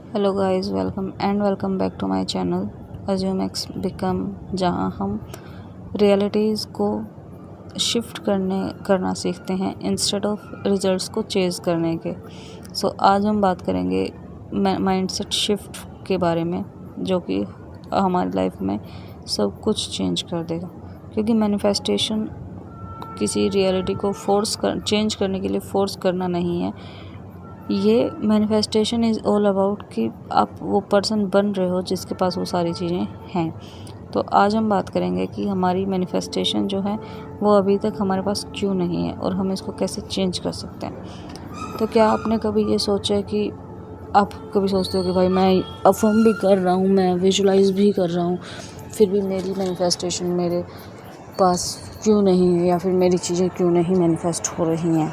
Hello guys, welcome back to my channel assume become, जहां हम realities को shift करना सीखते हैं इंस्टेड ऑफ रिजल्ट्स को चेज़ करने के। आज हम बात करेंगे माइंडसेट शिफ्ट के बारे में, जो कि हमारी लाइफ में सब कुछ चेंज कर देगा। क्योंकि मैनिफेस्टेशन किसी रियलिटी को चेंज करने के लिए फोर्स करना नहीं है। ये मैनिफेस्टेशन इज़ ऑल अबाउट कि आप वो पर्सन बन रहे हो जिसके पास वो सारी चीज़ें हैं। तो आज हम बात करेंगे कि हमारी मैनिफेस्टेशन जो है वो अभी तक हमारे पास क्यों नहीं है और हम इसको कैसे चेंज कर सकते हैं। तो क्या आपने कभी ये सोचा है कि आप कभी सोचते हो कि भाई मैं अफर्म भी कर रहा हूँ, मैं विजुलाइज भी कर रहा हूँ, फिर भी मेरी मैनिफेस्टेशन मेरे पास क्यों नहीं है, या फिर मेरी चीज़ें क्यों नहीं मैनिफेस्ट हो रही हैं।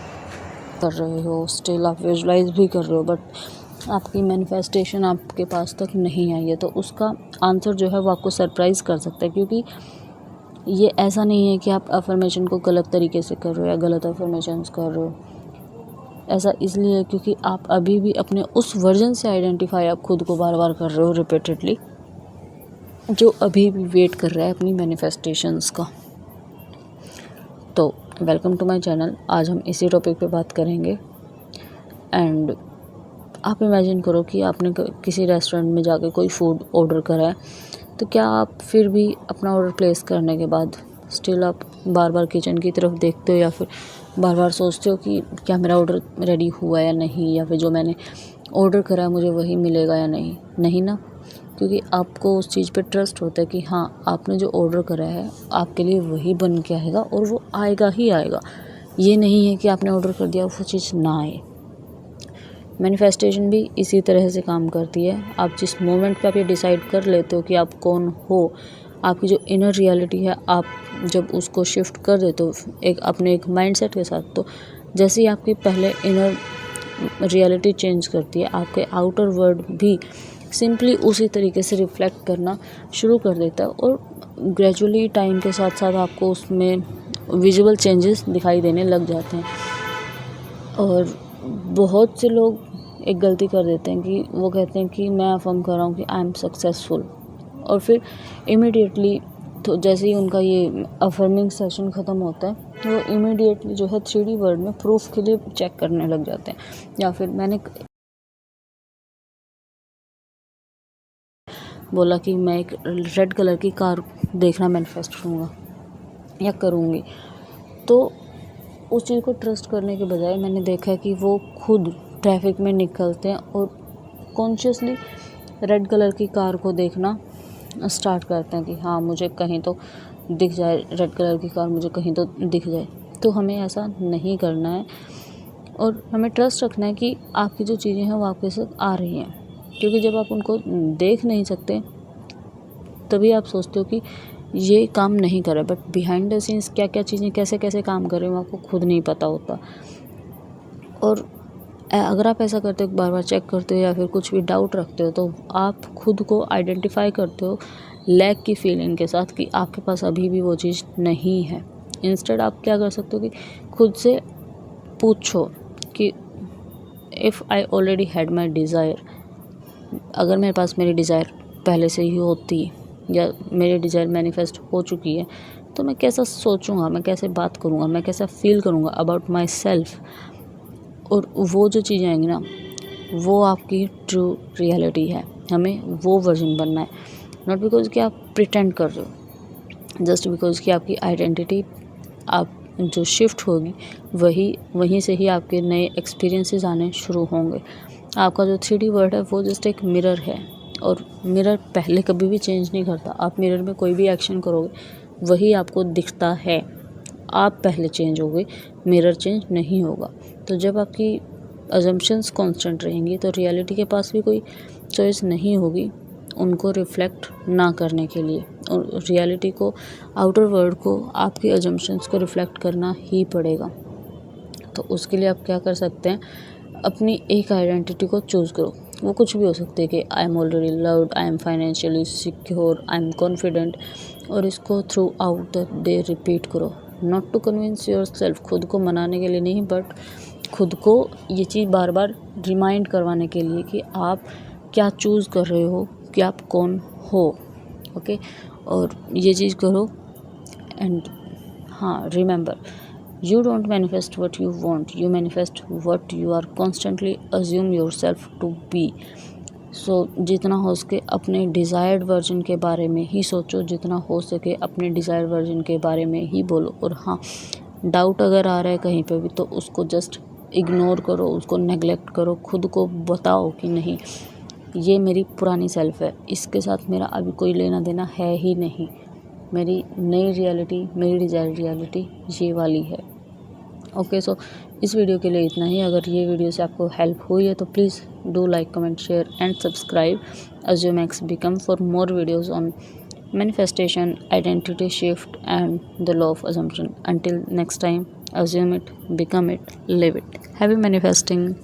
कर रहे हो, स्टिल आप विजुलाइज भी कर रहे हो, बट आपकी मैनिफेस्टेशन आपके पास तक नहीं आई है। तो उसका आंसर जो है वो आपको सरप्राइज़ कर सकता है। क्योंकि ये ऐसा नहीं है कि आप अफर्मेशन को गलत तरीके से कर रहे हो या गलत अफर्मेशंस कर रहे हो। ऐसा इसलिए है क्योंकि आप अभी भी अपने उस वर्जन से आइडेंटिफाई आप खुद को बार बार कर रहे हो रिपीटेडली, जो अभी भी वेट कर रहा है अपनी मैनिफेस्टेशंस का। तो वेलकम टू माय चैनल। आज हम इसी टॉपिक पे बात करेंगे। एंड आप इमेजिन करो कि आपने किसी रेस्टोरेंट में जाके कोई फूड ऑर्डर करा है, तो क्या आप फिर भी अपना ऑर्डर प्लेस करने के बाद स्टिल आप बार बार किचन की तरफ देखते हो, या फिर बार बार सोचते हो कि क्या मेरा ऑर्डर रेडी हुआ या नहीं, या फिर जो मैंने ऑर्डर करा है मुझे वही मिलेगा या नहीं? नहीं ना, क्योंकि आपको उस चीज़ पे ट्रस्ट होता है कि हाँ, आपने जो ऑर्डर करा है आपके लिए वही बन के आएगा और वो आएगा ही आएगा। ये नहीं है कि आपने ऑर्डर कर दिया वो चीज़ ना आए। मैनिफेस्टेशन भी इसी तरह से काम करती है। आप जिस मोमेंट पे आप ये डिसाइड कर लेते हो कि आप कौन हो, आपकी जो इनर रियलिटी है, आप जब उसको शिफ्ट कर देते हो एक माइंडसेट के साथ, तो जैसे ही आपकी पहले इनर रियलिटी चेंज करती है, आपके आउटर वर्ल्ड भी सिंपली उसी तरीके से रिफ्लेक्ट करना शुरू कर देता है। और ग्रेजुअली टाइम के साथ साथ आपको उसमें विजुअल चेंजेस दिखाई देने लग जाते हैं। और बहुत से लोग एक गलती कर देते हैं कि वो कहते हैं कि मैं अफर्म कर रहा हूँ कि आई एम सक्सेसफुल, और फिर इमीडिएटली तो जैसे ही उनका ये अफर्मिंग सेशन ख़त्म होता है, वो इमीडिएटली जो है 3D वर्ड में प्रूफ के लिए चेक करने लग जाते हैं। या फिर मैंने बोला कि मैं एक रेड कलर की कार देखना मैनिफेस्ट करूँगा या करूँगी, तो उस चीज़ को ट्रस्ट करने के बजाय मैंने देखा है कि वो खुद ट्रैफिक में निकलते हैं और कॉन्शियसली रेड कलर की कार को देखना स्टार्ट करते हैं कि हाँ, मुझे कहीं तो दिख जाए, रेड कलर की कार मुझे कहीं तो दिख जाए। तो हमें ऐसा नहीं करना है और हमें ट्रस्ट रखना है कि आपकी जो चीज़ें हैं वो आपके साथ आ रही हैं। क्योंकि जब आप उनको देख नहीं सकते तभी आप सोचते हो कि ये काम नहीं कर रहा, बट बिहाइंड द सीन्स क्या क्या चीज़ें कैसे कैसे काम कर रहे हो आपको खुद नहीं पता होता। और अगर आप ऐसा करते हो, बार बार चेक करते हो या फिर कुछ भी डाउट रखते हो, तो आप खुद को आइडेंटिफाई करते हो लैक की फीलिंग के साथ कि आपके पास अभी भी वो चीज़ नहीं है। इंस्टेड आप क्या कर सकते हो कि खुद से पूछो कि if I already had my desire, अगर मेरे पास मेरी डिज़ायर पहले से ही होती या मेरी डिज़ायर मैनिफेस्ट हो चुकी है, तो मैं कैसा सोचूंगा, मैं कैसे बात करूंगा, मैं कैसा फील करूंगा अबाउट माई सेल्फ। और वो जो चीज़ें आएंगी ना, वो आपकी ट्रू रियलिटी है। हमें वो वर्जन बनना है, नॉट बिकॉज कि आप प्रिटेंड कर रहे हो, जस्ट बिकॉज कि आपकी आइडेंटिटी आप जो शिफ्ट होगी वहीं से ही आपके नए एक्सपीरियंसेस आने शुरू होंगे। आपका जो 3D वर्ल्ड है वो जस्ट एक मिरर है, और मिरर पहले कभी भी चेंज नहीं करता। आप मिरर में कोई भी एक्शन करोगे वही आपको दिखता है। आप पहले चेंज हो गए, मिरर चेंज नहीं होगा। तो जब आपकी अजम्पशंस कांस्टेंट रहेंगी तो रियलिटी के पास भी कोई चॉइस नहीं होगी उनको रिफ्लेक्ट ना करने के लिए। और रियलिटी को, आउटर वर्ल्ड को आपकी अजम्पशंस को रिफ्लेक्ट करना ही पड़ेगा। तो उसके लिए आप क्या कर सकते हैं, अपनी एक आइडेंटिटी को चूज़ करो। वो कुछ भी हो सकती है कि I am already loved, I am financially secure, I am confident, और इसको throughout the day repeat करो। Not to convince yourself, खुद को मनाने के लिए नहीं, बट खुद को ये चीज़ बार बार रिमाइंड करवाने के लिए कि आप क्या चूज़ कर रहे हो कि आप कौन हो। ओके, और ये चीज़ करो। एंड हाँ, remember, you don't manifest what you want, you manifest what you are constantly assume yourself to be. सो जितना हो सके अपने डिज़ायर्ड वर्जन के बारे में ही सोचो, जितना हो सके अपने डिज़ायर्ड वर्जन के बारे में ही बोलो। और हाँ, डाउट अगर आ रहा है कहीं पे भी तो उसको जस्ट इग्नोर करो, उसको नेगलेक्ट करो। खुद को बताओ कि नहीं, ये मेरी पुरानी सेल्फ है, इसके साथ मेरा अभी कोई लेना देना है ही नहीं। मेरी नई रियलिटी, मेरी डिज़ायर्ड रियलिटी ये वाली है। ओके, सो इस वीडियो के लिए इतना ही। अगर ये वीडियो से आपको हेल्प हुई है तो please do like, comment, share and subscribe Assume X Become for more videos on manifestation, identity shift and the law of assumption. Until next time, assume it, become it, live it. Happy manifesting.